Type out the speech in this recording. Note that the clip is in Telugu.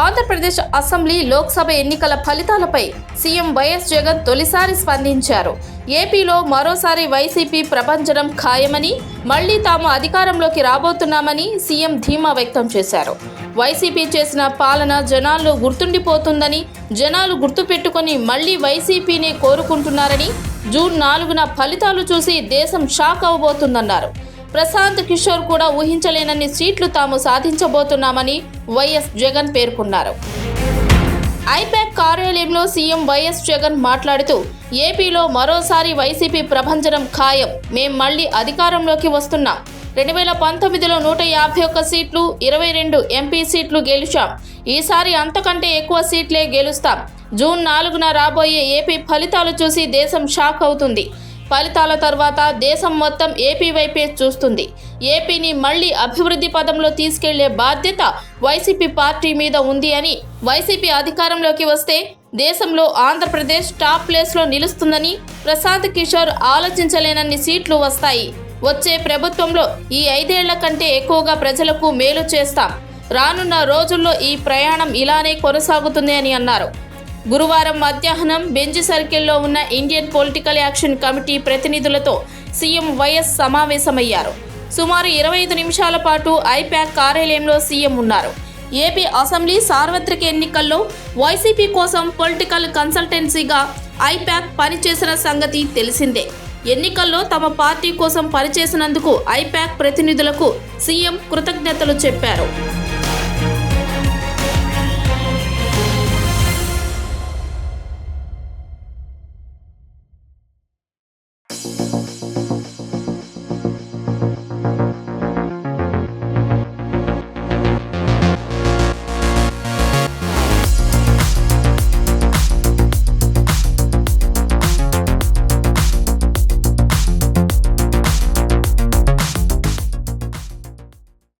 ఆంధ్రప్రదేశ్ అసెంబ్లీ లోక్సభ ఎన్నికల ఫలితాలపై సీఎం వైఎస్ జగన్ తొలిసారి స్పందించారు. ఏపీలో మరోసారి వైసీపీ ప్రభంజనం ఖాయమని, మళ్లీ తాము అధికారంలోకి రాబోతున్నామని సీఎం ధీమా వ్యక్తం చేశారు. వైసీపీ చేసిన పాలన జనాల్లో గుర్తుండిపోతుందని, జనాలు గుర్తుపెట్టుకుని మళ్లీ వైసీపీనే కోరుకుంటున్నారని, జూన్ 4న ఫలితాలు చూసి దేశం షాక్ అవబోతుందన్నారు. ప్రశాంత్ కిషోర్ కూడా ఊహించలేనన్ని సీట్లు తాము సాధించబోతున్నామని వైఎస్ జగన్ పేర్కొన్నారు. ఐపాక్ కార్యాలయంలో సీఎం వైఎస్ జగన్ మాట్లాడుతూ, ఏపీలో మరోసారి వైసీపీ ప్రభంజనం ఖాయం, మేం మళ్లీ అధికారంలోకి వస్తున్నాం. 2019లో 151 సీట్లు, 22 ఎంపీ సీట్లు గెలిచాం. ఈసారి అంతకంటే ఎక్కువ సీట్లే గెలుస్తాం. జూన్ 4న రాబోయే ఏపీ ఫలితాలు చూసి దేశం షాక్ అవుతుంది. ఫలితాల తర్వాత దేశం మొత్తం ఏపీ వైపే చూస్తుంది. ఏపీని మళ్లీ అభివృద్ధి పదంలో తీసుకెళ్లే బాధ్యత వైసీపీ పార్టీ మీద ఉంది అని, వైసీపీ అధికారంలోకి వస్తే దేశంలో ఆంధ్రప్రదేశ్ టాప్ ప్లేస్లో నిలుస్తుందని, ప్రశాంత్ కిషోర్ ఆలోచించలేనన్ని సీట్లు వస్తాయి. వచ్చే ప్రభుత్వంలో ఈ 5 ఏళ్ల కంటే ఎక్కువగా ప్రజలకు మేలు చేస్తాం. రానున్న రోజుల్లో ఈ ప్రయాణం ఇలానే కొనసాగుతుంది అని అన్నారు. గురువారం మధ్యాహ్నం బెంజ్ సర్కిల్లో ఉన్న ఇండియన్ పొలిటికల్ యాక్షన్ కమిటీ ప్రతినిధులతో సీఎం వైఎస్ సమావేశమయ్యారు. సుమారు 25 నిమిషాల పాటు ఐపాక్ కార్యాలయంలో సీఎం ఉన్నారు. ఏపీ అసెంబ్లీ సార్వత్రిక ఎన్నికల్లో వైసీపీ కోసం పొలిటికల్ కన్సల్టెన్సీగా ఐపాక్ పనిచేసిన సంగతి తెలిసిందే. ఎన్నికల్లో తమ పార్టీ కోసం పనిచేసినందుకు ఐపాక్ ప్రతినిధులకు సీఎం కృతజ్ఞతలు చెప్పారు.